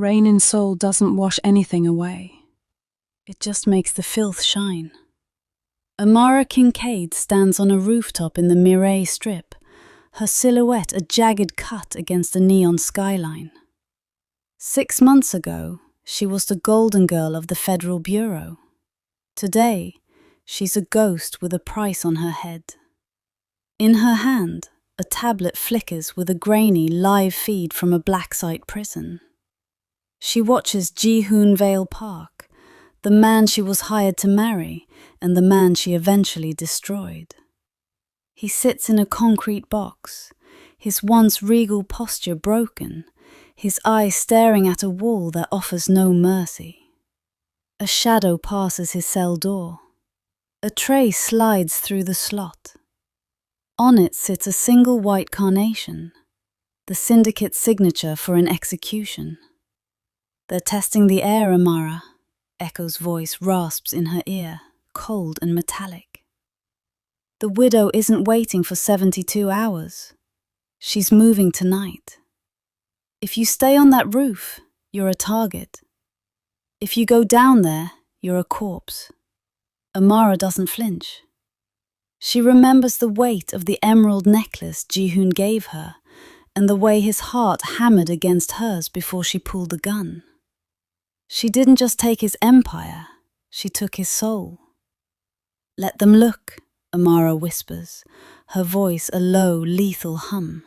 Rain in Seoul doesn't wash anything away. It just makes the filth shine. Amara Kincaid stands on a rooftop in the Mireille Strip, her silhouette a jagged cut against the neon skyline. 6 months ago, she was the golden girl of the Federal Bureau. Today, she's a ghost with a price on her head. In her hand, a tablet flickers with a grainy live feed from a black site prison. She watches Ji-hoon Vale Park, the man she was hired to marry and the man she eventually destroyed. He sits in a concrete box, his once regal posture broken, his eyes staring at a wall that offers no mercy. A shadow passes his cell door. A tray slides through the slot. On it sits a single white carnation, the syndicate's signature for an execution. "They're testing the air, Amara," Echo's voice rasps in her ear, cold and metallic. The widow isn't waiting for 72 hours. She's moving tonight. If you stay on that roof, you're a target. If you go down there, you're a corpse. Amara doesn't flinch. She remembers the weight of the emerald necklace Ji-hoon gave her and the way his heart hammered against hers before she pulled the gun. She didn't just take his empire, she took his soul. "Let them look," Amara whispers, her voice a low, lethal hum.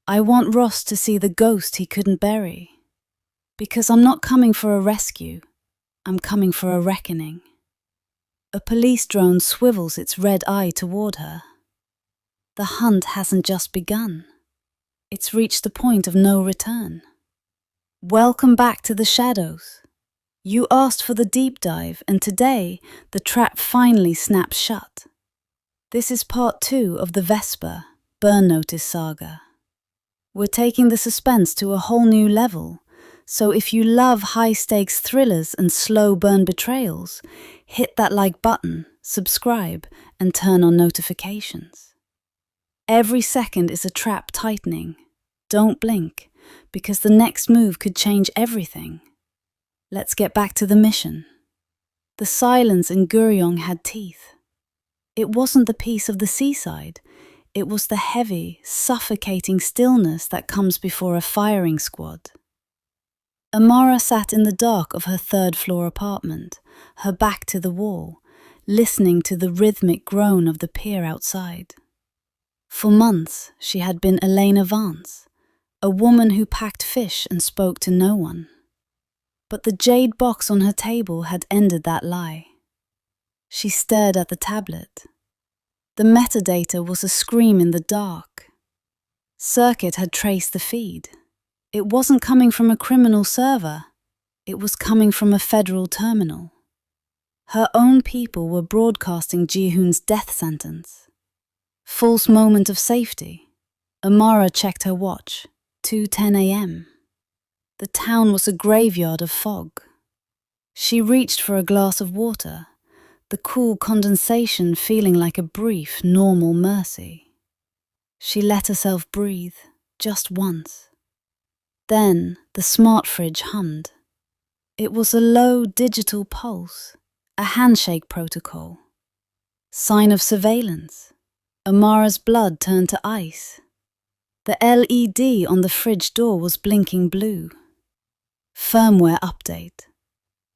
"I want Ross to see the ghost he couldn't bury. Because I'm not coming for a rescue, I'm coming for a reckoning." A police drone swivels its red eye toward her. The hunt hasn't just begun. It's reached the point of no return. Welcome back to the shadows. You asked for the deep dive, and today the trap finally snaps shut. This is part 2 of the Vesper Burn Notice saga. We're taking the suspense to a whole new level, so if you love high-stakes thrillers and slow burn betrayals, hit that like button, subscribe, and turn on notifications. Every second is a trap tightening. Don't blink, because the next move could change everything. Let's get back to the mission. The silence in Gurion had teeth. It wasn't the peace of the seaside. It was the heavy, suffocating stillness that comes before a firing squad. Amara sat in the dark of her third-floor apartment, her back to the wall, listening to the rhythmic groan of the pier outside. For months, she had been Elena Vance, a woman who packed fish and spoke to no one. But the jade box on her table had ended that lie. She stared at the tablet. The metadata was a scream in the dark. Circuit had traced the feed. It wasn't coming from a criminal server. It was coming from a federal terminal. Her own people were broadcasting Ji-hoon's death sentence. False moment of safety. Amara checked her watch. 2:10 a.m. The town was a graveyard of fog. She reached for a glass of water, the cool condensation feeling like a brief, normal mercy. She let herself breathe, just once. Then the smart fridge hummed. It was a low digital pulse, a handshake protocol. Sign of surveillance. Amara's blood turned to ice. The LED on the fridge door was blinking blue. Firmware update.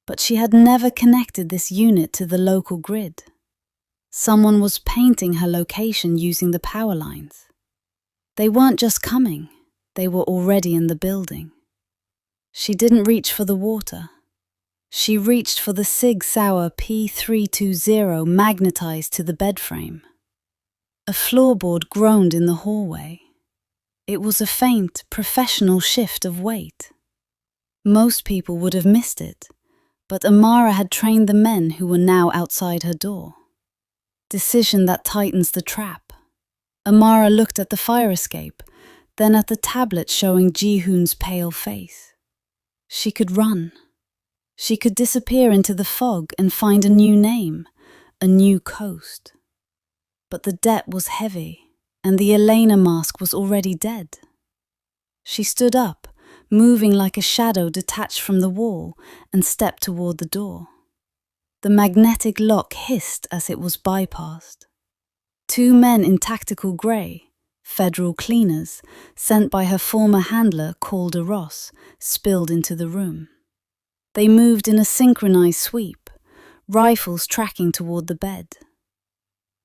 But she had never connected this unit to the local grid. Someone was painting her location using the power lines. They weren't just coming, they were already in the building. She didn't reach for the water. She reached for the Sig Sauer P320 magnetized to the bed frame. A floorboard groaned in the hallway. It was a faint, professional shift of weight. Most people would have missed it, but Amara had trained the men who were now outside her door. Decision that tightens the trap. Amara looked at the fire escape, then at the tablet showing Ji-hoon's pale face. She could run. She could disappear into the fog and find a new name, a new coast. But the debt was heavy, and the Elena mask was already dead. She stood up, moving like a shadow detached from the wall, and stepped toward the door. The magnetic lock hissed as it was bypassed. Two men in tactical grey, federal cleaners, sent by her former handler Calder Ross, spilled into the room. They moved in a synchronized sweep, rifles tracking toward the bed.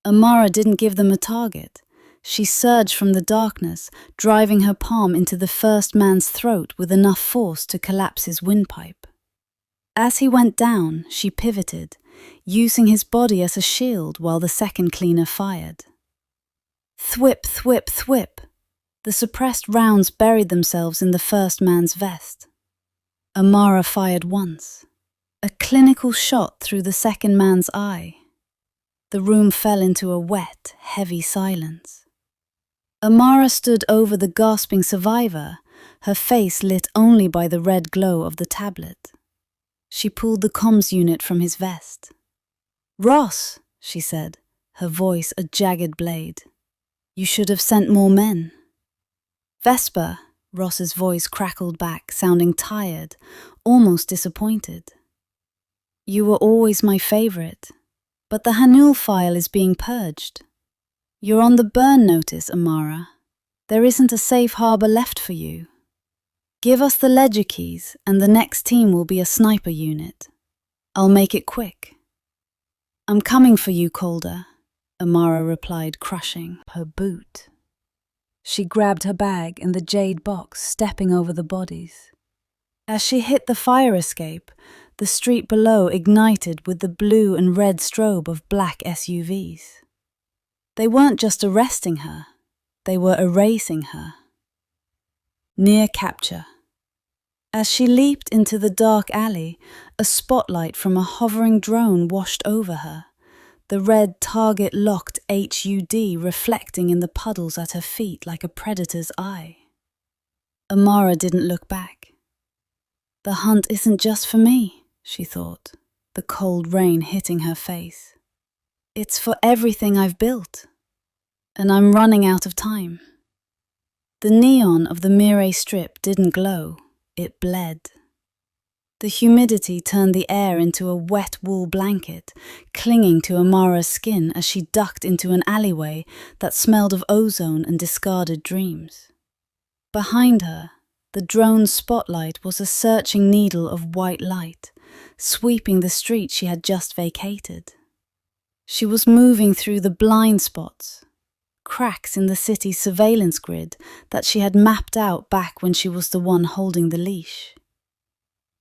Amara didn't give them a target. She surged from the darkness, driving her palm into the first man's throat with enough force to collapse his windpipe. As he went down, she pivoted, using his body as a shield while the second cleaner fired. Thwip, thwip, thwip. The suppressed rounds buried themselves in the first man's vest. Amara fired once. A clinical shot through the second man's eye. The room fell into a wet, heavy silence. Amara stood over the gasping survivor, her face lit only by the red glow of the tablet. She pulled the comms unit from his vest. "Ross," she said, her voice a jagged blade. "You should have sent more men." "Vesper," Ross's voice crackled back, sounding tired, almost disappointed. "You were always my favorite, but the Hanul file is being purged. You're on the burn notice, Amara. There isn't a safe harbor left for you. Give us the ledger keys, and the next team will be a sniper unit. I'll make it quick." "I'm coming for you, Calder," Amara replied, crushing her boot. She grabbed her bag and the jade box, stepping over the bodies. As she hit the fire escape, the street below ignited with the blue and red strobe of black SUVs. They weren't just arresting her, they were erasing her. Near capture. As she leaped into the dark alley, a spotlight from a hovering drone washed over her, the red target-locked HUD reflecting in the puddles at her feet like a predator's eye. Amara didn't look back. The hunt isn't just for me, she thought, the cold rain hitting her face. It's for everything I've built, and I'm running out of time. The neon of the Mireille strip didn't glow, it bled. The humidity turned the air into a wet wool blanket, clinging to Amara's skin as she ducked into an alleyway that smelled of ozone and discarded dreams. Behind her, the drone's spotlight was a searching needle of white light, sweeping the street she had just vacated. She was moving through the blind spots, cracks in the city's surveillance grid that she had mapped out back when she was the one holding the leash.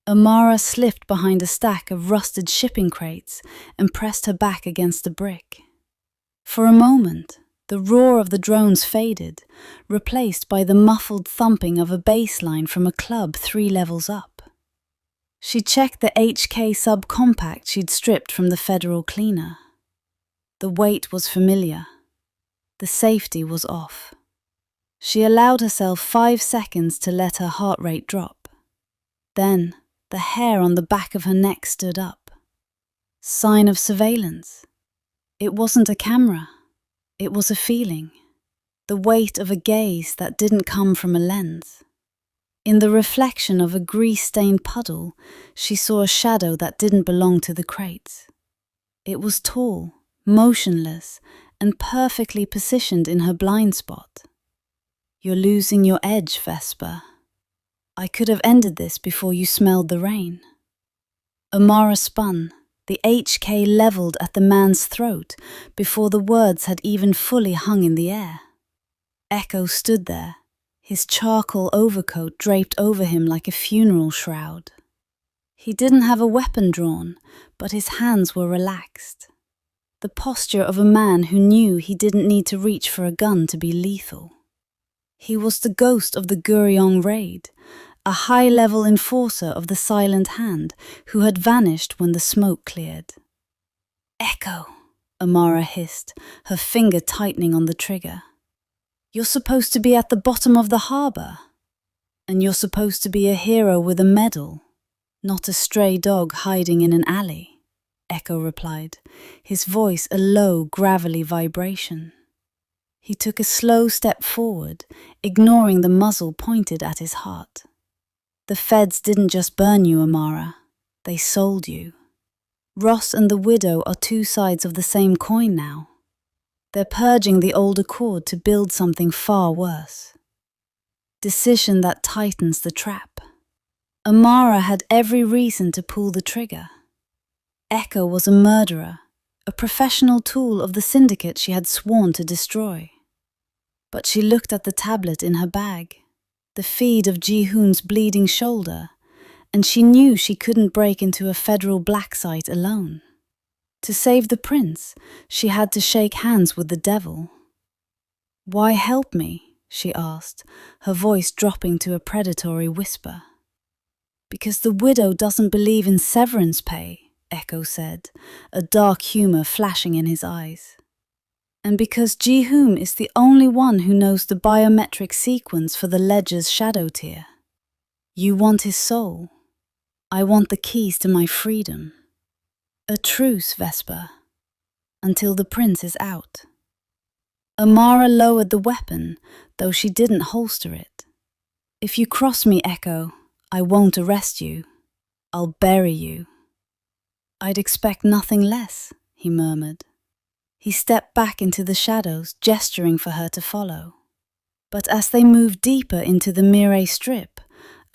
Amara slipped behind a stack of rusted shipping crates and pressed her back against a brick. For a moment, the roar of the drones faded, replaced by the muffled thumping of a bass line from a club 3 levels up. She checked the HK subcompact she'd stripped from the federal cleaner. The weight was familiar. The safety was off. She allowed herself 5 seconds to let her heart rate drop. Then, the hair on the back of her neck stood up. Sign of surveillance. It wasn't a camera. It was a feeling. The weight of a gaze that didn't come from a lens. In the reflection of a grease-stained puddle, she saw a shadow that didn't belong to the crates. It was tall, motionless, and perfectly positioned in her blind spot. "You're losing your edge, Vesper. I could have ended this before you smelled the rain." Amara spun, the HK leveled at the man's throat before the words had even fully hung in the air. Echo stood there, his charcoal overcoat draped over him like a funeral shroud. He didn't have a weapon drawn, but his hands were relaxed. The posture of a man who knew he didn't need to reach for a gun to be lethal. He was the ghost of the Gurion raid, a high-level enforcer of the Silent Hand who had vanished when the smoke cleared. "Echo," Amara hissed, her finger tightening on the trigger. "You're supposed to be at the bottom of the harbour. And you're supposed to be a hero with a medal, not a stray dog hiding in an alley," Echo replied, his voice a low, gravelly vibration. He took a slow step forward, ignoring the muzzle pointed at his heart. The feds didn't just burn you, Amara. They sold you. Ross and the widow are two sides of the same coin now. They're purging the old accord to build something far worse. Decision that tightens the trap. Amara had every reason to pull the trigger. Echo was a murderer, a professional tool of the syndicate she had sworn to destroy. But she looked at the tablet in her bag, the feed of Ji-hoon's bleeding shoulder, and she knew she couldn't break into a federal black site alone. To save the prince, she had to shake hands with the devil. "Why help me?" she asked, her voice dropping to a predatory whisper. "Because the widow doesn't believe in severance pay," Echo said, a dark humor flashing in his eyes. "And because Ji-hoon is the only one who knows the biometric sequence for the ledger's shadow tier. You want his soul. I want the keys to my freedom. A truce, Vesper, until the prince is out." Amara lowered the weapon, though she didn't holster it. "If you cross me, Echo, I won't arrest you. I'll bury you." "I'd expect nothing less," he murmured. He stepped back into the shadows, gesturing for her to follow. But as they moved deeper into the Mireille strip,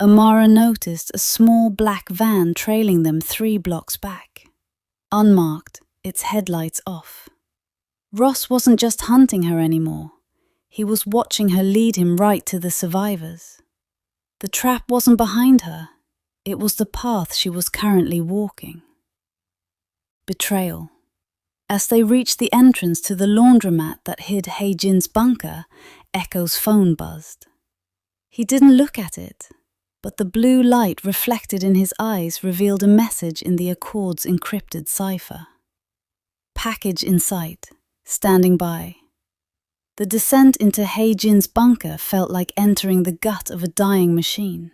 Amara noticed a small black van trailing them 3 blocks back. Unmarked, its headlights off. Ross wasn't just hunting her anymore. He was watching her lead him right to the survivors. The trap wasn't behind her. It was the path she was currently walking. Betrayal. As they reached the entrance to the laundromat that hid Hae-jin's bunker, Echo's phone buzzed. He didn't look at it, but the blue light reflected in his eyes revealed a message in the Accord's encrypted cipher. "Package in sight, standing by." The descent into Hae-jin's bunker felt like entering the gut of a dying machine.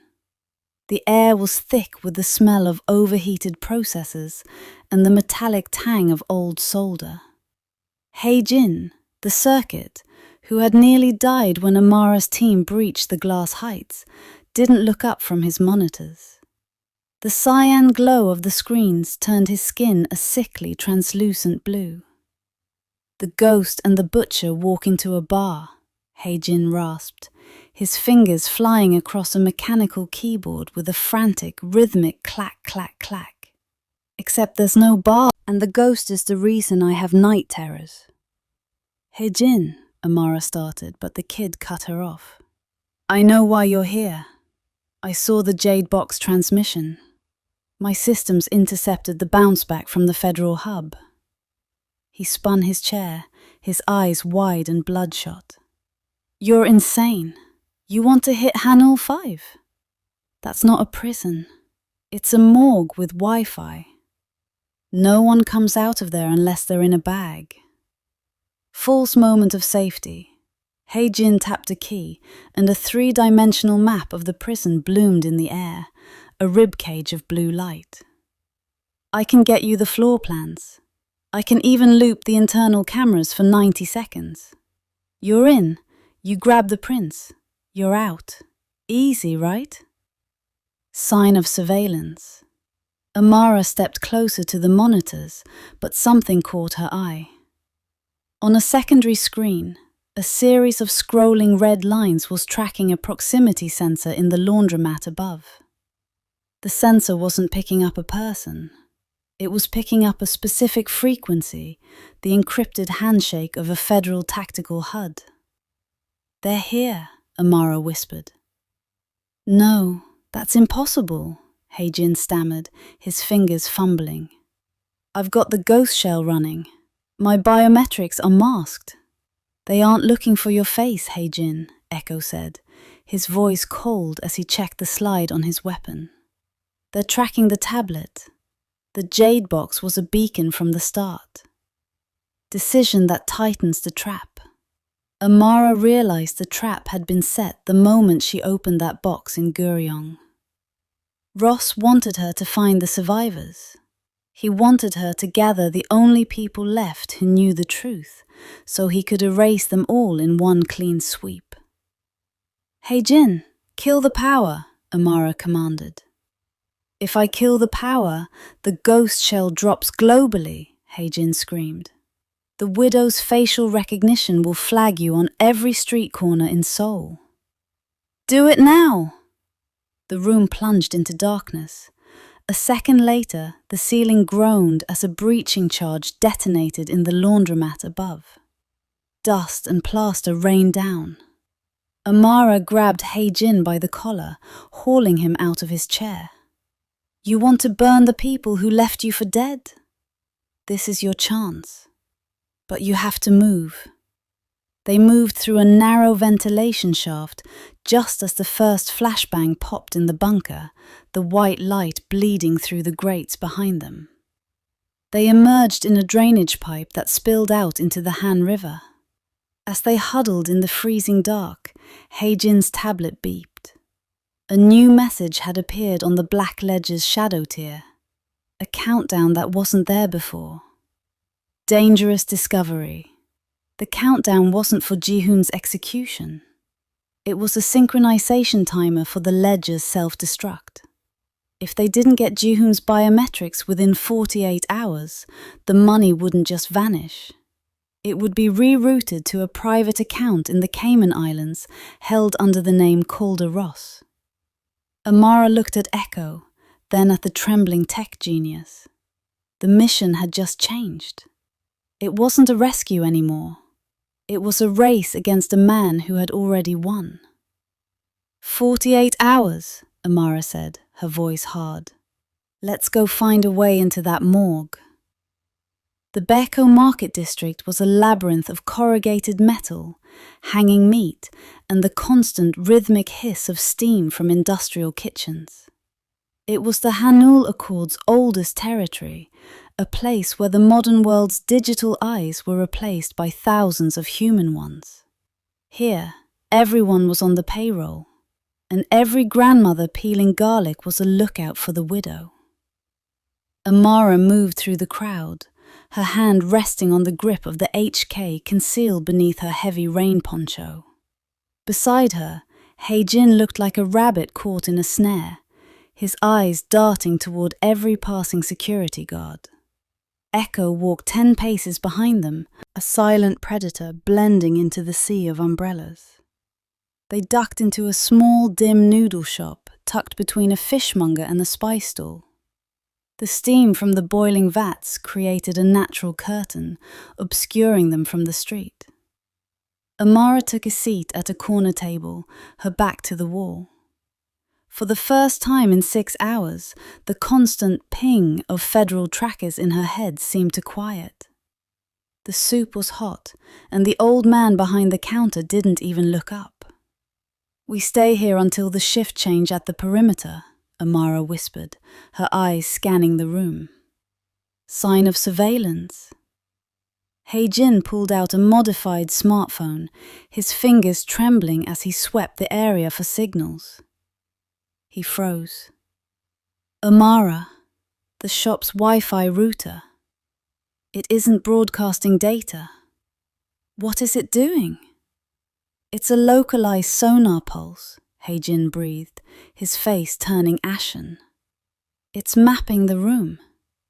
The air was thick with the smell of overheated processors and the metallic tang of old solder. Hae-jin, the circuit, who had nearly died when Amara's team breached the glass heights, didn't look up from his monitors. The cyan glow of the screens turned his skin a sickly, translucent blue. "The ghost and the butcher walk into a bar," Hae-jin rasped, his fingers flying across a mechanical keyboard with a frantic, rhythmic clack, clack, clack. "Except there's no bar, and the ghost is the reason I have night terrors." "Hae-jin," Amara started, but the kid cut her off. "I know why you're here. I saw the Jade Box transmission. My systems intercepted the bounce back from the federal hub." He spun his chair, his eyes wide and bloodshot. "You're insane. You want to hit Hanul 5? That's not a prison. It's a morgue with Wi-Fi. No one comes out of there unless they're in a bag." False moment of safety. Hae-jin tapped a key, and a 3-dimensional map of the prison bloomed in the air, a ribcage of blue light. "I can get you the floor plans. I can even loop the internal cameras for 90 seconds. You're in. You grab the prince. You're out. Easy, right?" Sign of surveillance. Amara stepped closer to the monitors, but something caught her eye. On a secondary screen, a series of scrolling red lines was tracking a proximity sensor in the laundromat above. The sensor wasn't picking up a person. It was picking up a specific frequency, the encrypted handshake of a federal tactical HUD. "They're here," Amara whispered. "No, that's impossible," Hae-jin stammered, his fingers fumbling. "I've got the ghost shell running. My biometrics are masked." "They aren't looking for your face, Hae-jin," Echo said, his voice cold as he checked the slide on his weapon. "They're tracking the tablet. The Jade Box was a beacon from the start." Decision that tightens the trap. Amara realized the trap had been set the moment she opened that box in Gurion. Ross wanted her to find the survivors. He wanted her to gather the only people left who knew the truth, so he could erase them all in one clean sweep. "Hae-jin, kill the power," Amara commanded. If I kill the power, the ghost shell drops globally, Heijin screamed. The widow's facial recognition will flag you on every street corner in Seoul. Do it now! The room plunged into darkness. A second later, the ceiling groaned as a breaching charge detonated in the laundromat above. Dust and plaster rained down. Amara grabbed Heijin by the collar, hauling him out of his chair. You want to burn the people who left you for dead? This is your chance. But you have to move. They moved through a narrow ventilation shaft just as the first flashbang popped in the bunker, the white light bleeding through the grates behind them. They emerged in a drainage pipe that spilled out into the Han River. As they huddled in the freezing dark, Heijin's tablet beeped. A new message had appeared on the black ledger's shadow tier. A countdown that wasn't there before. Dangerous discovery. The countdown wasn't for Ji-hoon's execution. It was a synchronization timer for the ledger's self-destruct. If they didn't get Ji-hoon's biometrics within 48 hours, the money wouldn't just vanish. It would be rerouted to a private account in the Cayman Islands held under the name Calder Ross. Amara looked at Echo, then at the trembling tech genius. The mission had just changed. It wasn't a rescue anymore. It was a race against a man who had already won. 48 hours, Amara said, her voice hard. Let's go find a way into that morgue. The Beko Market District was a labyrinth of corrugated metal, hanging meat, and the constant rhythmic hiss of steam from industrial kitchens. It was the Hanul Accord's oldest territory, a place where the modern world's digital eyes were replaced by thousands of human ones. Here, everyone was on the payroll, and every grandmother peeling garlic was a lookout for the widow. Amara moved through the crowd, her hand resting on the grip of the HK concealed beneath her heavy rain poncho. Beside her, Heijin looked like a rabbit caught in a snare, his eyes darting toward every passing security guard. Echo walked 10 paces behind them, a silent predator blending into the sea of umbrellas. They ducked into a small, dim noodle shop tucked between a fishmonger and the spice stall. The steam from the boiling vats created a natural curtain, obscuring them from the street. Amara took a seat at a corner table, her back to the wall. For the first time in 6 hours, the constant ping of federal trackers in her head seemed to quiet. The soup was hot, and the old man behind the counter didn't even look up. We stay here until the shift change at the perimeter, Amara whispered, her eyes scanning the room. Sign of surveillance. Heijin pulled out a modified smartphone, his fingers trembling as he swept the area for signals. He froze. Amara, the shop's Wi-Fi router. It isn't broadcasting data. What is it doing? It's a localized sonar pulse, Heijin breathed, his face turning ashen. It's mapping the room.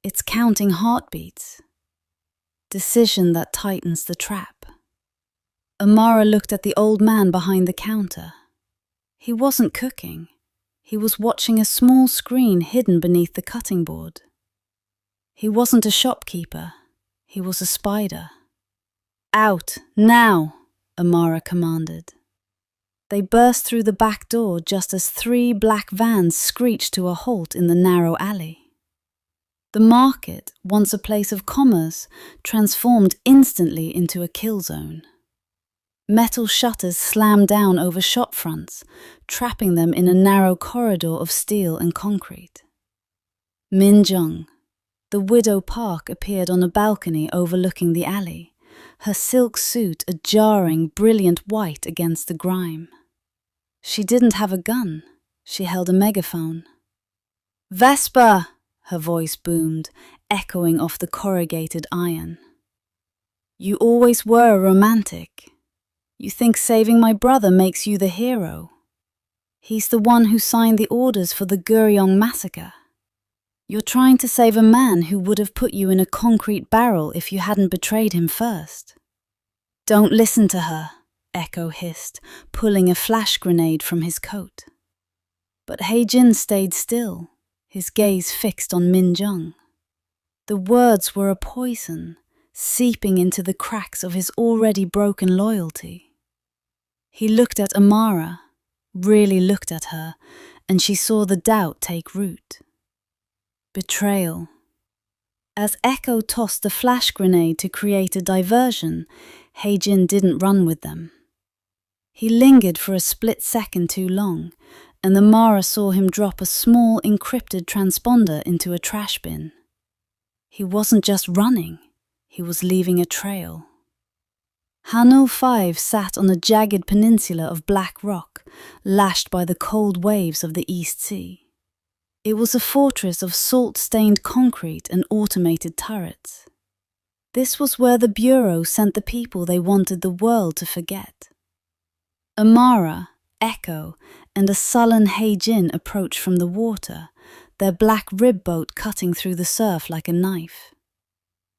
It's counting heartbeats. Decision that tightens the trap. Amara looked at the old man behind the counter. He wasn't cooking. He was watching a small screen hidden beneath the cutting board. He wasn't a shopkeeper. He was a spider. Out, now, Amara commanded. They burst through the back door just as 3 black vans screeched to a halt in the narrow alley. The market, once a place of commerce, transformed instantly into a kill zone. Metal shutters slammed down over shop fronts, trapping them in a narrow corridor of steel and concrete. Min Jung, the widow Park, appeared on a balcony overlooking the alley, her silk suit a jarring, brilliant white against the grime. She didn't have a gun. She held a megaphone. Vesper! Her voice boomed, echoing off the corrugated iron. You always were a romantic. You think saving my brother makes you the hero. He's the one who signed the orders for the Guryong massacre. You're trying to save a man who would have put you in a concrete barrel if you hadn't betrayed him first. Don't listen to her, Echo hissed, pulling a flash grenade from his coat. But He-jin stayed still, his gaze fixed on Min-jung. The words were a poison, seeping into the cracks of his already broken loyalty. He looked at Amara, really looked at her, and she saw the doubt take root. Betrayal. As Echo tossed the flash grenade to create a diversion, He-jin didn't run with them. He lingered for a split second too long, and Amara saw him drop a small encrypted transponder into a trash bin. He wasn't just running, he was leaving a trail. Hanul 5 sat on a jagged peninsula of black rock, lashed by the cold waves of the East Sea. It was a fortress of salt-stained concrete and automated turrets. This was where the Bureau sent the people they wanted the world to forget. Amara, Echo, and a sullen He-jin approached from the water, their black rib boat cutting through the surf like a knife.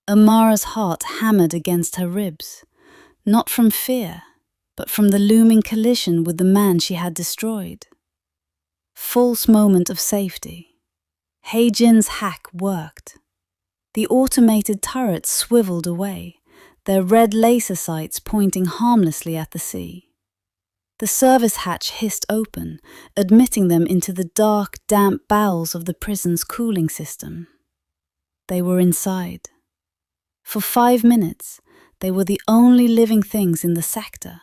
Amara's heart hammered against her ribs, not from fear, but from the looming collision with the man she had destroyed. False moment of safety. He-jin's hack worked. The automated turrets swiveled away, their red laser sights pointing harmlessly at the sea. The service hatch hissed open, admitting them into the dark, damp bowels of the prison's cooling system. They were inside. For 5 minutes, they were the only living things in the sector.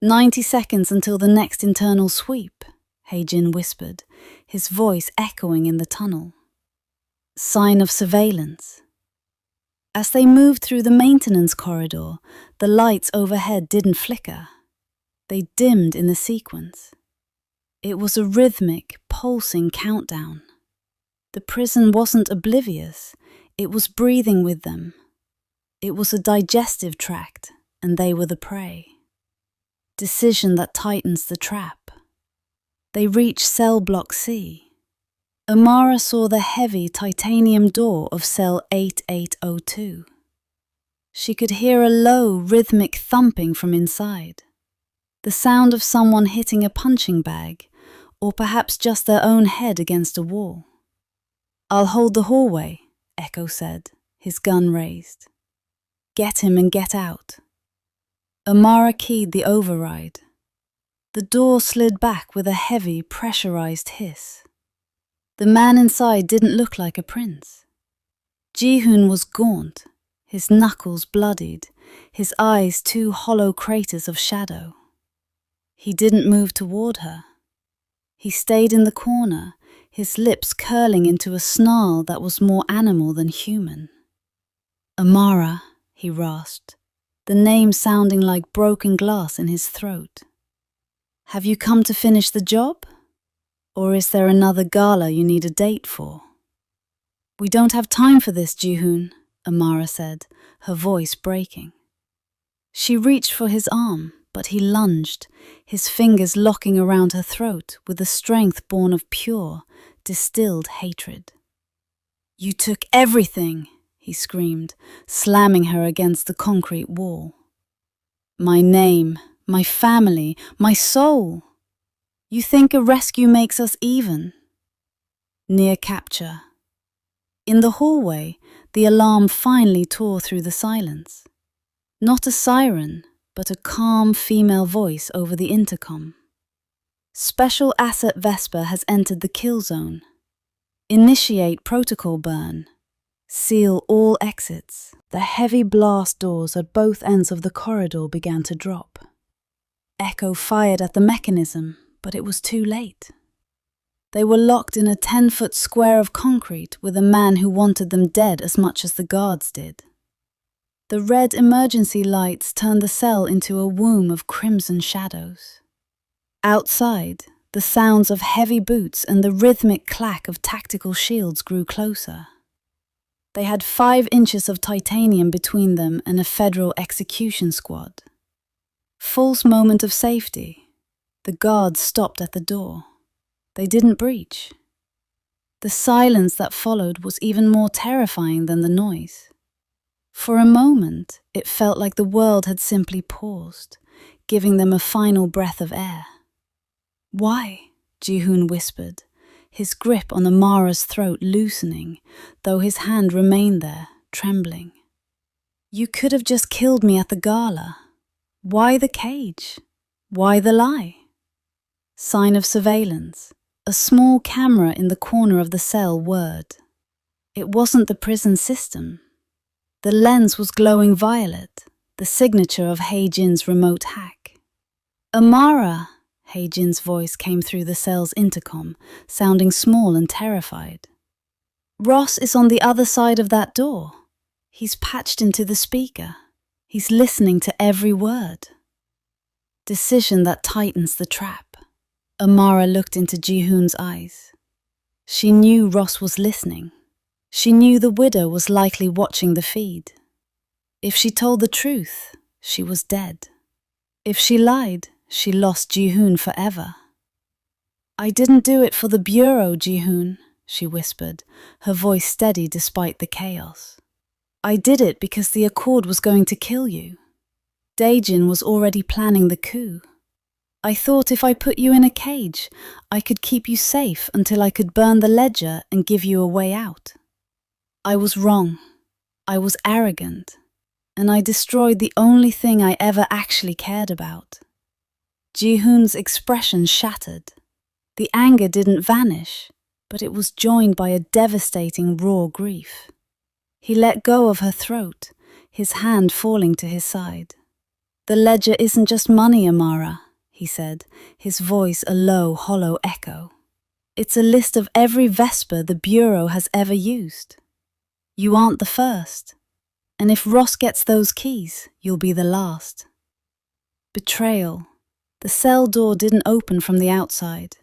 90 seconds until the next internal sweep, He-jin whispered, his voice echoing in the tunnel. Sign of surveillance. As they moved through the maintenance corridor, the lights overhead didn't flicker. They dimmed in the sequence. It was a rhythmic, pulsing countdown. The prison wasn't oblivious, it was breathing with them. It was a digestive tract, and they were the prey. Decision that tightens the trap. They reached cell block C. Amara saw the heavy titanium door of cell 8802. She could hear a low, rhythmic thumping from inside. The sound of someone hitting a punching bag, or perhaps just their own head against a wall. I'll hold the hallway, Echo said, his gun raised. Get him and get out. Amara keyed the override. The door slid back with a heavy, pressurized hiss. The man inside didn't look like a prince. Ji-hoon was gaunt, his knuckles bloodied, his eyes 2 hollow craters of shadow. He didn't move toward her. He stayed in the corner, his lips curling into a snarl that was more animal than human. Amara, he rasped, the name sounding like broken glass in his throat. Have you come to finish the job? Or is there another gala you need a date for? We don't have time for this, Ji-hoon, Amara said, her voice breaking. She reached for his arm, but he lunged, his fingers locking around her throat with a strength born of pure, distilled hatred. You took everything, he screamed, slamming her against the concrete wall. My name, my family, my soul. You think a rescue makes us even? Near capture. In the hallway, the alarm finally tore through the silence. Not a siren, but a calm female voice over the intercom. Special Asset Vesper has entered the kill zone. Initiate protocol burn. Seal all exits. The heavy blast doors at both ends of the corridor began to drop. Echo fired at the mechanism, but it was too late. They were locked in a 10-foot square of concrete with a man who wanted them dead as much as the guards did. The red emergency lights turned the cell into a womb of crimson shadows. Outside, the sounds of heavy boots and the rhythmic clack of tactical shields grew closer. They had 5 inches of titanium between them and a federal execution squad. False moment of safety. The guards stopped at the door. They didn't breach. The silence that followed was even more terrifying than the noise. For a moment, it felt like the world had simply paused, giving them a final breath of air. "Why?" Ji-hoon whispered, his grip on Amara's throat loosening, though his hand remained there, trembling. "You could have just killed me at the gala. Why the cage? Why the lie?" Sign of surveillance. A small camera in the corner of the cell whirred. It wasn't the prison system. The lens was glowing violet, the signature of Hae-jin's remote hack. "Amara!" Hae-jin's voice came through the cell's intercom, sounding small and terrified. "Ross is on the other side of that door. He's patched into the speaker. He's listening to every word." Decision that tightens the trap. Amara looked into Ji-hoon's eyes. She knew Ross was listening. She knew the widow was likely watching the feed. If she told the truth, she was dead. If she lied, she lost Ji-hoon forever. "I didn't do it for the bureau, Ji-hoon," she whispered, her voice steady despite the chaos. "I did it because the Accord was going to kill you. Dae-jin was already planning the coup. I thought if I put you in a cage, I could keep you safe until I could burn the ledger and give you a way out. I was wrong. I was arrogant. And I destroyed the only thing I ever actually cared about." Ji-hoon's expression shattered. The anger didn't vanish, but it was joined by a devastating raw grief. He let go of her throat, his hand falling to his side. "The ledger isn't just money, Amara," he said, his voice a low, hollow echo. "It's a list of every Vesper the Bureau has ever used. You aren't the first. And if Ross gets those keys, you'll be the last." Betrayal. The cell door didn't open from the outside.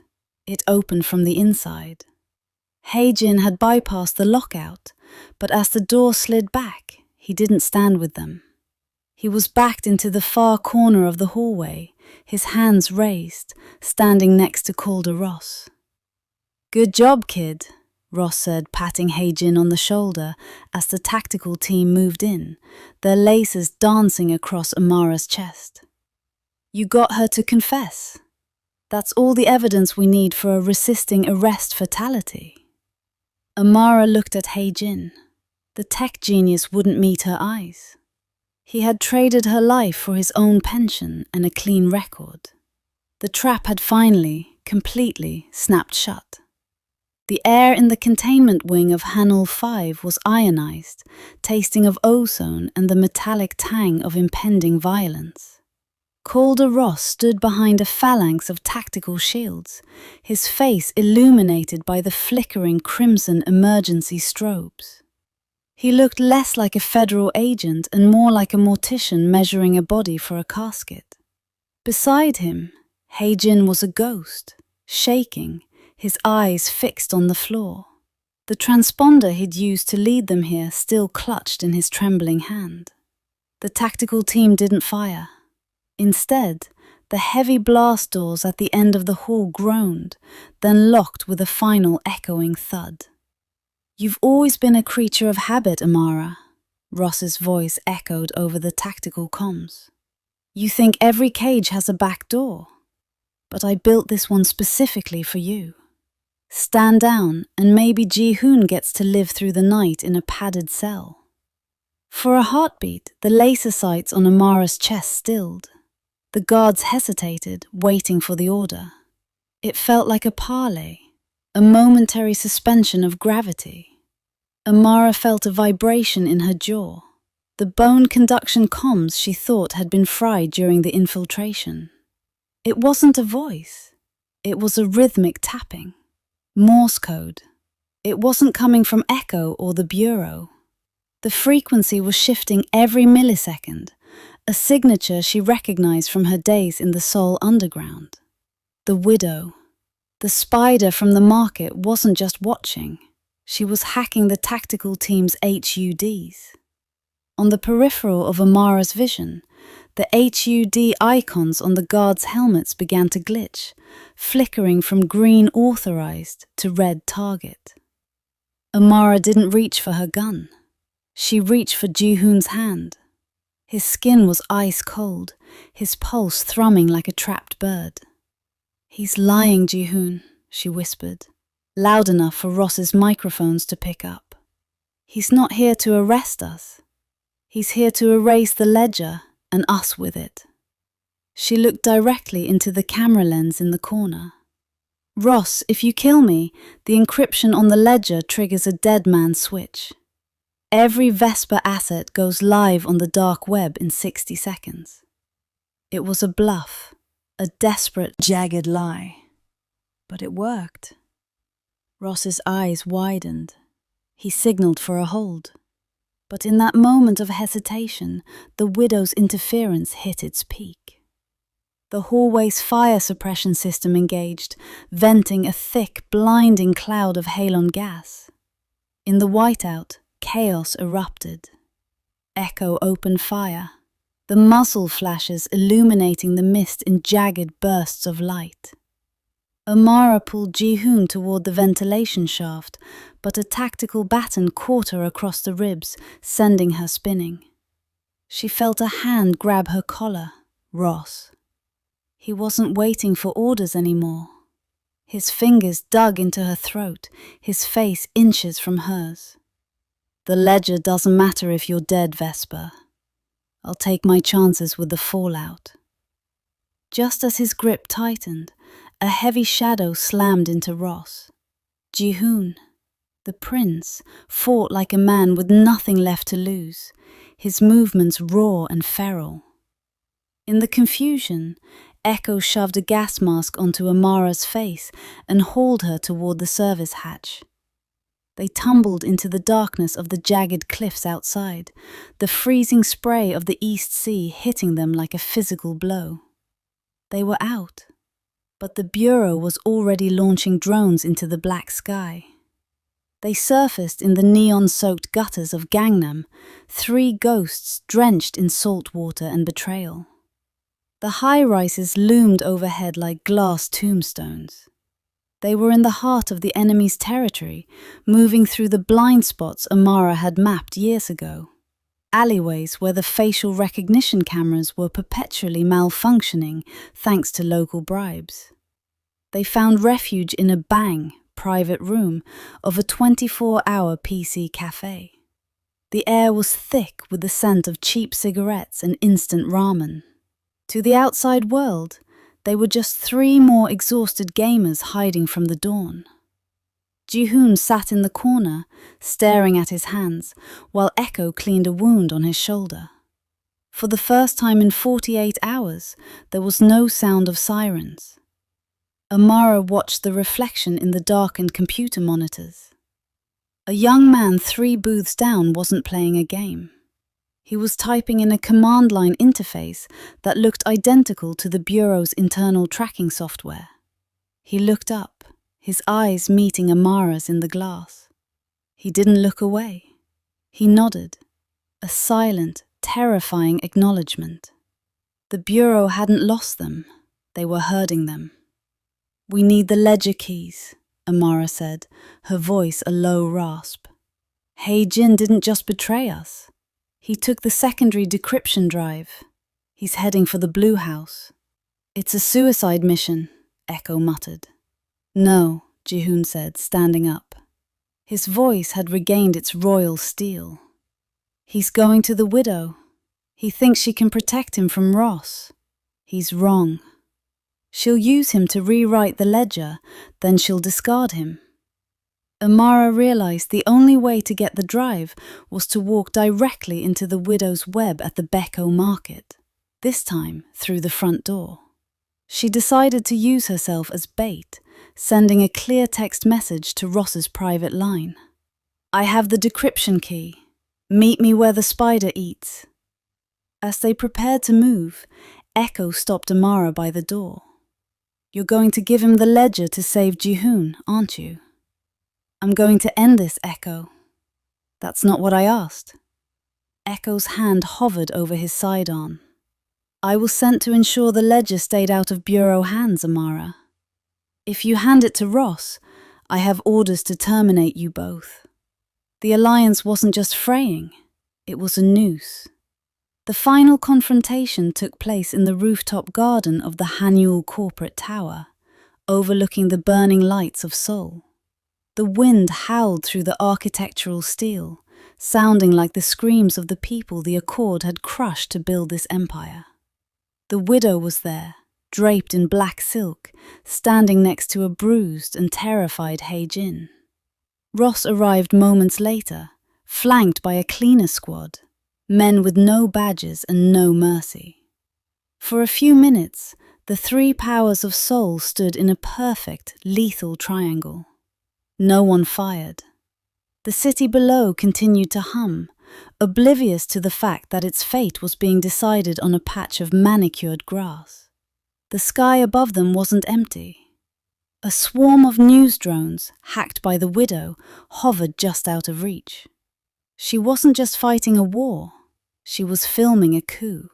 It opened from the inside. Hae-jin had bypassed the lockout, but as the door slid back, he didn't stand with them. He was backed into the far corner of the hallway, his hands raised, standing next to Calder Ross. "Good job, kid," Ross said, patting Hae-jin on the shoulder as the tactical team moved in, their laces dancing across Amara's chest. "You got her to confess. That's all the evidence we need for a resisting arrest fatality." Amara looked at Hae-jin. The tech genius wouldn't meet her eyes. He had traded her life for his own pension and a clean record. The trap had finally, completely snapped shut. The air in the containment wing of Hanul 5 was ionized, tasting of ozone and the metallic tang of impending violence. Calder Ross stood behind a phalanx of tactical shields, his face illuminated by the flickering crimson emergency strobes. He looked less like a federal agent and more like a mortician measuring a body for a casket. Beside him, Hae-jin was a ghost, shaking, his eyes fixed on the floor. The transponder he'd used to lead them here still clutched in his trembling hand. The tactical team didn't fire. Instead, the heavy blast doors at the end of the hall groaned, then locked with a final echoing thud. "You've always been a creature of habit, Amara," Ross's voice echoed over the tactical comms. "You think every cage has a back door. But I built this one specifically for you. Stand down, and maybe Ji-hoon gets to live through the night in a padded cell." For a heartbeat, the laser sights on Amara's chest stilled. The guards hesitated, waiting for the order. It felt like a parley, a momentary suspension of gravity. Amara felt a vibration in her jaw, the bone conduction comms she thought had been fried during the infiltration. It wasn't a voice. It was a rhythmic tapping. Morse code. It wasn't coming from Echo or the Bureau. The frequency was shifting every millisecond, a signature she recognized from her days in the Seoul Underground. The widow. The spider from the market wasn't just watching. She was hacking the tactical team's HUDs. On the peripheral of Amara's vision, The HUD icons on the guards' helmets began to glitch, flickering from green authorized to red target. Amara didn't reach for her gun. She reached for Ji-hoon's hand. His skin was ice cold, his pulse thrumming like a trapped bird. "He's lying, Ji-hoon," she whispered, loud enough for Ross's microphones to pick up. "He's not here to arrest us. He's here to erase the ledger and us with it." She looked directly into the camera lens in the corner. "Ross, if you kill me, the encryption on the ledger triggers a dead man switch. Every Vesper asset goes live on the dark web in 60 seconds. It was a bluff, a desperate, jagged lie. But it worked. Ross's eyes widened. He signaled for a hold. But in that moment of hesitation, the widow's interference hit its peak. The hallway's fire suppression system engaged, venting a thick, blinding cloud of halon gas. In the whiteout, chaos erupted. Echo opened fire, the muzzle flashes illuminating the mist in jagged bursts of light. Amara pulled Ji-hoon toward the ventilation shaft, but a tactical baton caught her across the ribs, sending her spinning. She felt a hand grab her collar. Ross. He wasn't waiting for orders anymore. His fingers dug into her throat, his face inches from hers. "The ledger doesn't matter if you're dead, Vesper. I'll take my chances with the fallout." Just as his grip tightened, a heavy shadow slammed into Ross. Ji-hoon, the prince, fought like a man with nothing left to lose, his movements raw and feral. In the confusion, Echo shoved a gas mask onto Amara's face and hauled her toward the service hatch. They tumbled into the darkness of the jagged cliffs outside, the freezing spray of the East Sea hitting them like a physical blow. They were out, but the Bureau was already launching drones into the black sky. They surfaced in the neon-soaked gutters of Gangnam, 3 ghosts drenched in salt water and betrayal. The high-rises loomed overhead like glass tombstones. They were in the heart of the enemy's territory, moving through the blind spots Amara had mapped years ago. Alleyways where the facial recognition cameras were perpetually malfunctioning thanks to local bribes. They found refuge in a bang, private room of a 24-hour PC cafe. The air was thick with the scent of cheap cigarettes and instant ramen. To the outside world, they were just 3 more exhausted gamers hiding from the dawn. Ji-hoon sat in the corner, staring at his hands, while Echo cleaned a wound on his shoulder. For the first time in 48 hours, there was no sound of sirens. Amara watched the reflection in the darkened computer monitors. A young man 3 booths down wasn't playing a game. He was typing in a command line interface that looked identical to the Bureau's internal tracking software. He looked up, his eyes meeting Amara's in the glass. He didn't look away. He nodded, a silent, terrifying acknowledgement. The Bureau hadn't lost them. They were herding them. "We need the ledger keys," Amara said, her voice a low rasp. "Jin didn't just betray us. He took the secondary decryption drive. He's heading for the Blue House." "It's a suicide mission," Echo muttered. "No," Ji-hoon said, standing up. His voice had regained its royal steel. "He's going to the widow. He thinks she can protect him from Ross. He's wrong. She'll use him to rewrite the ledger, then she'll discard him." Amara realized the only way to get the drive was to walk directly into the widow's web at the Becco market, this time through the front door. She decided to use herself as bait, sending a clear text message to Ross's private line. "I have the decryption key. Meet me where the spider eats." As they prepared to move, Echo stopped Amara by the door. "You're going to give him the ledger to save Ji-hoon, aren't you?" "I'm going to end this, Echo." "That's not what I asked." Echo's hand hovered over his sidearm. I was sent to ensure the ledger stayed out of Bureau hands, Amara. If you hand it to Ross, I have orders to terminate you both. The alliance wasn't just fraying, it was a noose. The final confrontation took place in the rooftop garden of the Hannul corporate tower, overlooking the burning lights of Seoul. The wind howled through the architectural steel, sounding like the screams of the people the Accord had crushed to build this empire. The widow was there, draped in black silk, standing next to a bruised and terrified Hae-jin. Ross arrived moments later, flanked by a cleaner squad, men with no badges and no mercy. For a few minutes, the three powers of Seoul stood in a perfect, lethal triangle. No one fired. The city below continued to hum, oblivious to the fact that its fate was being decided on a patch of manicured grass. The sky above them wasn't empty. A swarm of news drones, hacked by the widow, hovered just out of reach. She wasn't just fighting a war, she was filming a coup.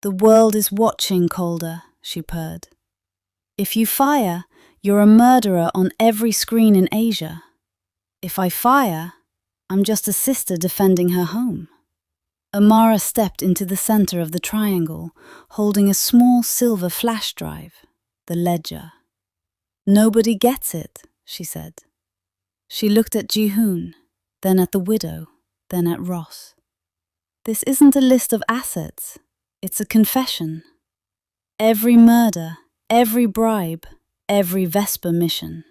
"The world is watching, Calder," she purred. "If you fire, you're a murderer on every screen in Asia. If I fire, I'm just a sister defending her home." Amara stepped into the center of the triangle, holding a small silver flash drive, the ledger. "Nobody gets it," she said. She looked at Ji-hoon, then at the widow, then at Ross. "This isn't a list of assets, it's a confession. Every murder, every bribe, every Vesper mission.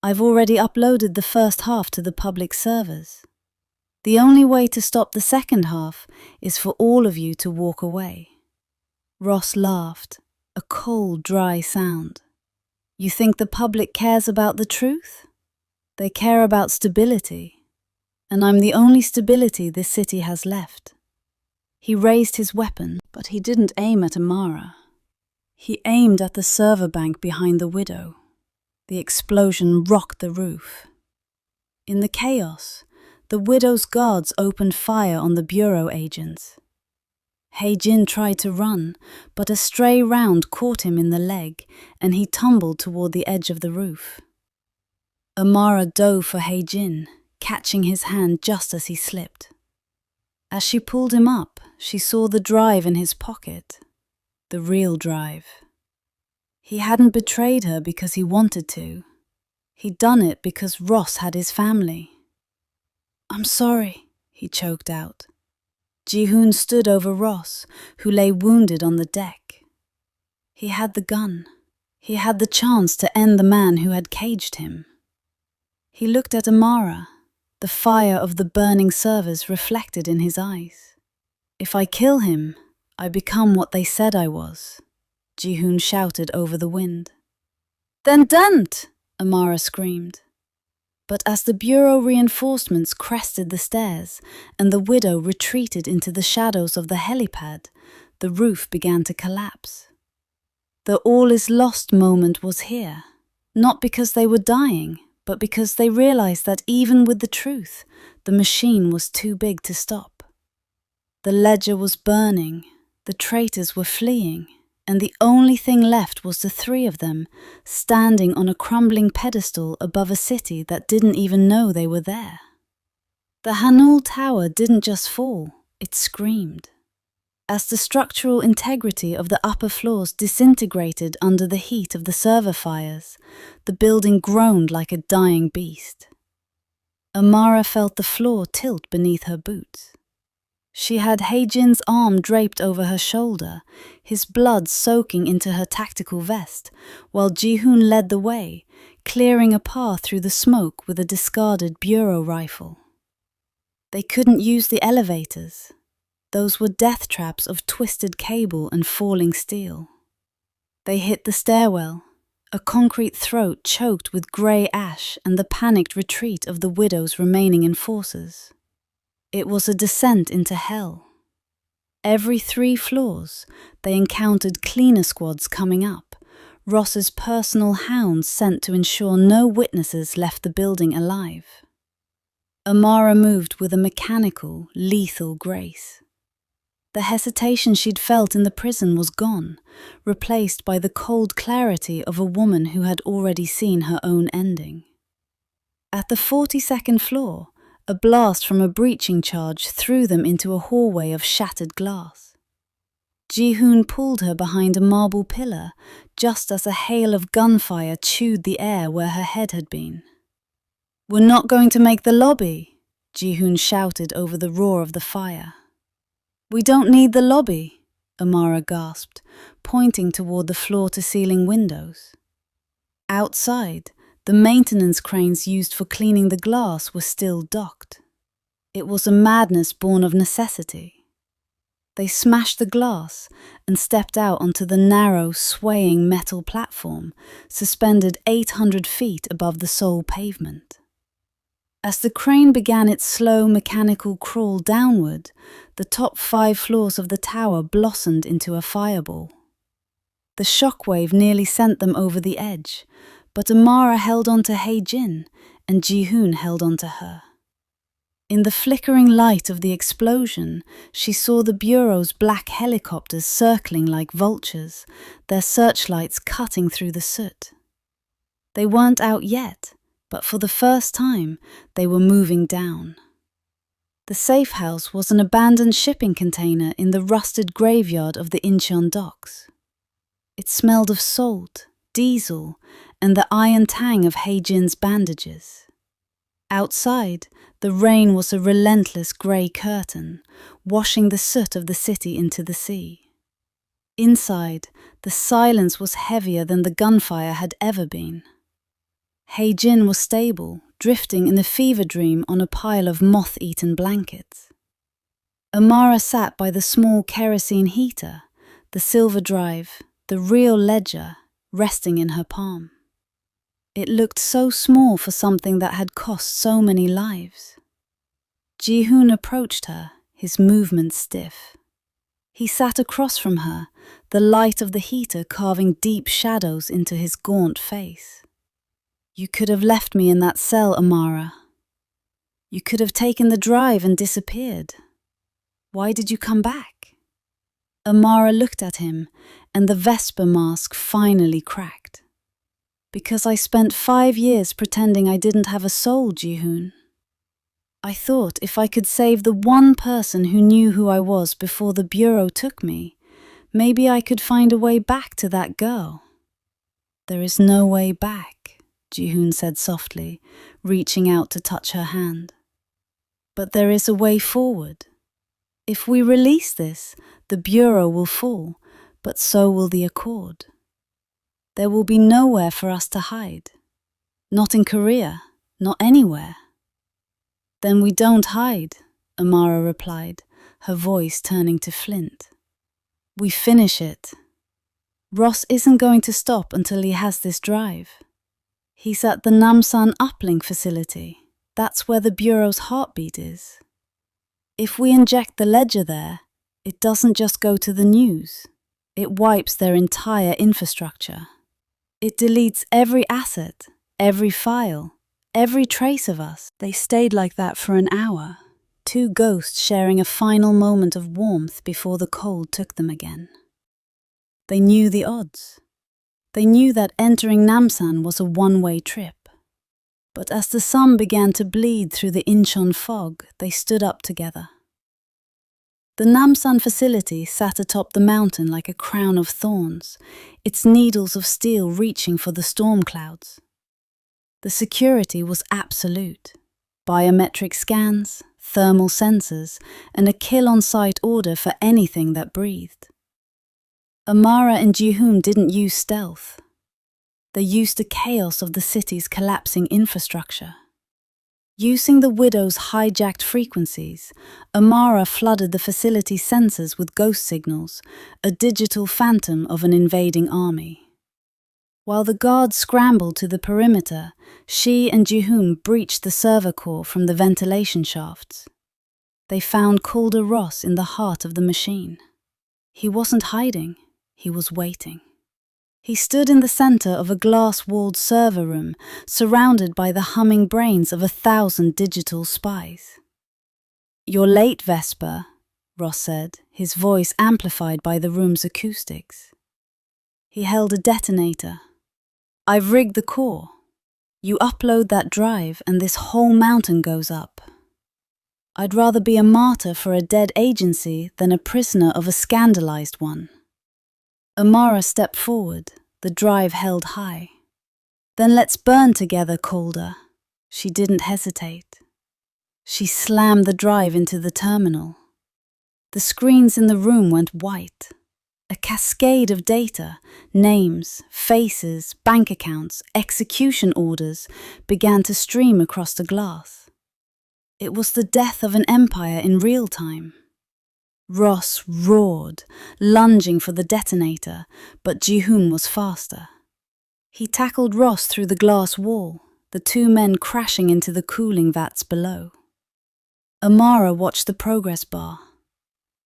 I've already uploaded the first half to the public servers. The only way to stop the second half is for all of you to walk away." Ross laughed, a cold, dry sound. "You think the public cares about the truth? They care about stability, and I'm the only stability this city has left." He raised his weapon, but he didn't aim at Amara. He aimed at the server bank behind the widow. The explosion rocked the roof. In the chaos, the widow's guards opened fire on the bureau agents. Hae-jin tried to run, but a stray round caught him in the leg, and he tumbled toward the edge of the roof. Amara dove for Hae-jin, catching his hand just as he slipped. As she pulled him up, she saw the drive in his pocket, the real drive. He hadn't betrayed her because he wanted to. He'd done it because Ross had his family. "I'm sorry," he choked out. Ji-hoon stood over Ross, who lay wounded on the deck. He had the gun. He had the chance to end the man who had caged him. He looked at Amara, the fire of the burning servers reflected in his eyes. "If I kill him, I become what they said I was," Ji-hoon shouted over the wind. "Then don't!" Amara screamed. But as the bureau reinforcements crested the stairs and the widow retreated into the shadows of the helipad, the roof began to collapse. The all-is-lost moment was here, not because they were dying, but because they realized that even with the truth, the machine was too big to stop. The ledger was burning, the traitors were fleeing, and the only thing left was the three of them, standing on a crumbling pedestal above a city that didn't even know they were there. The Hannul Tower didn't just fall, it screamed. As the structural integrity of the upper floors disintegrated under the heat of the server fires, the building groaned like a dying beast. Amara felt the floor tilt beneath her boots. She had Hae-jin's arm draped over her shoulder, his blood soaking into her tactical vest, while Ji-hoon led the way, clearing a path through the smoke with a discarded bureau rifle. They couldn't use the elevators. Those were death traps of twisted cable and falling steel. They hit the stairwell, a concrete throat choked with grey ash and the panicked retreat of the widow's remaining enforcers. It was a descent into hell. Every 3 floors, they encountered cleaner squads coming up, Ross's personal hounds sent to ensure no witnesses left the building alive. Amara moved with a mechanical, lethal grace. The hesitation she'd felt in the prison was gone, replaced by the cold clarity of a woman who had already seen her own ending. At the 42nd floor, a blast from a breaching charge threw them into a hallway of shattered glass. Ji-hoon pulled her behind a marble pillar, just as a hail of gunfire chewed the air where her head had been. "We're not going to make the lobby," Ji-hoon shouted over the roar of the fire. "We don't need the lobby," Amara gasped, pointing toward the floor-to-ceiling windows. Outside, the maintenance cranes used for cleaning the glass were still docked. It was a madness born of necessity. They smashed the glass and stepped out onto the narrow, swaying metal platform, suspended 800 feet above the sole pavement. As the crane began its slow mechanical crawl downward, the top 5 floors of the tower blossomed into a fireball. The shockwave nearly sent them over the edge, but Amara held on to Hae-jin and Ji-hoon held on to her. In the flickering light of the explosion, she saw the Bureau's black helicopters circling like vultures, their searchlights cutting through the soot. They weren't out yet, but for the first time, they were moving down. The safe house was an abandoned shipping container in the rusted graveyard of the Incheon docks. It smelled of salt, diesel, and the iron tang of Hae-jin's bandages. Outside, the rain was a relentless grey curtain, washing the soot of the city into the sea. Inside, the silence was heavier than the gunfire had ever been. Hae-jin was stable, drifting in a fever dream on a pile of moth-eaten blankets. Amara sat by the small kerosene heater, the silver drive, the real ledger, resting in her palm. It looked so small for something that had cost so many lives. Ji-hoon approached her, his movements stiff. He sat across from her, the light of the heater carving deep shadows into his gaunt face. "You could have left me in that cell, Amara. You could have taken the drive and disappeared. Why did you come back?" Amara looked at him, and the Vesper mask finally cracked. "Because I spent 5 years pretending I didn't have a soul, Ji-hoon. I thought if I could save the one person who knew who I was before the Bureau took me, maybe I could find a way back to that girl." "There is no way back," Ji-hoon said softly, reaching out to touch her hand. "But there is a way forward. If we release this, the Bureau will fall, but so will the Accord. There will be nowhere for us to hide. Not in Korea, not anywhere." "Then we don't hide," Amara replied, her voice turning to flint. "We finish it. Ross isn't going to stop until he has this drive. He's at the Namsan uplink facility. That's where the Bureau's heartbeat is. If we inject the ledger there, it doesn't just go to the news. It wipes their entire infrastructure. It deletes every asset, every file, every trace of us." They stayed like that for an hour, 2 ghosts sharing a final moment of warmth before the cold took them again. They knew the odds. They knew that entering Namsan was a one-way trip. But as the sun began to bleed through the Incheon fog, they stood up together. The Namsan facility sat atop the mountain like a crown of thorns, its needles of steel reaching for the storm clouds. The security was absolute. Biometric scans, thermal sensors, and a kill-on-sight order for anything that breathed. Amara and Ji-hoon didn't use stealth. They used the chaos of the city's collapsing infrastructure. Using the Widow's hijacked frequencies, Amara flooded the facility's sensors with ghost signals, a digital phantom of an invading army. While the guards scrambled to the perimeter, she and Ji-hoon breached the server core from the ventilation shafts. They found Calder Ross in the heart of the machine. He wasn't hiding, he was waiting. He stood in the center of a glass-walled server room, surrounded by the humming brains of 1,000 digital spies. "You're late, Vesper," Ross said, his voice amplified by the room's acoustics. He held a detonator. "I've rigged the core. You upload that drive and this whole mountain goes up. I'd rather be a martyr for a dead agency than a prisoner of a scandalized one." Amara stepped forward, the drive held high. "Then let's burn together, Calder." She didn't hesitate. She slammed the drive into the terminal. The screens in the room went white. A cascade of data, names, faces, bank accounts, execution orders began to stream across the glass. It was the death of an empire in real time. Ross roared, lunging for the detonator, but Ji-hoon was faster. He tackled Ross through the glass wall, the two men crashing into the cooling vats below. Amara watched the progress bar.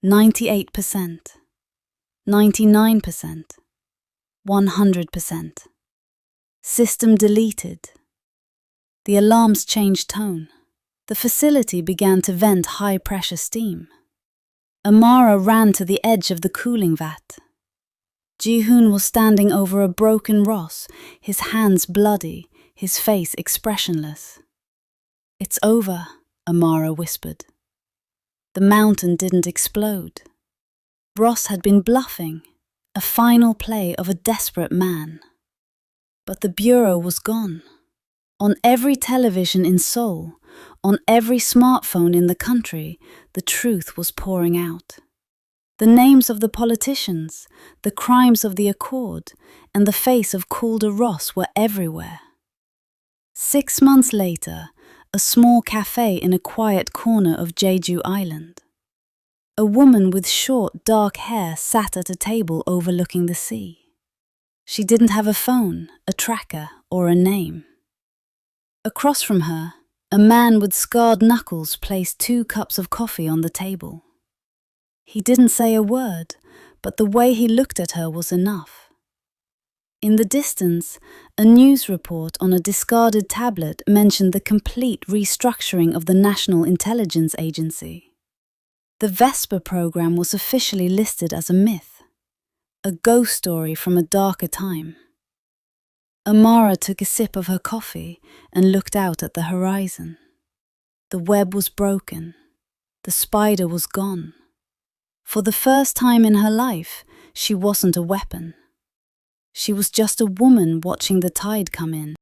98%. 99%. 100%. System deleted. The alarms changed tone. The facility began to vent high-pressure steam. Amara ran to the edge of the cooling vat. Ji-hoon was standing over a broken Ross, his hands bloody, his face expressionless. "It's over," Amara whispered. The mountain didn't explode. Ross had been bluffing, a final play of a desperate man. But the bureau was gone. On every television in Seoul, on every smartphone in the country, the truth was pouring out. The names of the politicians, the crimes of the Accord, and the face of Calder Ross were everywhere. 6 months later, a small cafe in a quiet corner of Jeju Island. A woman with short, dark hair sat at a table overlooking the sea. She didn't have a phone, a tracker, or a name. Across from her, a man with scarred knuckles placed 2 cups of coffee on the table. He didn't say a word, but the way he looked at her was enough. In the distance, a news report on a discarded tablet mentioned the complete restructuring of the National Intelligence Agency. The Vesper program was officially listed as a myth, a ghost story from a darker time. Amara took a sip of her coffee and looked out at the horizon. The web was broken. The spider was gone. For the first time in her life, she wasn't a weapon. She was just a woman watching the tide come in.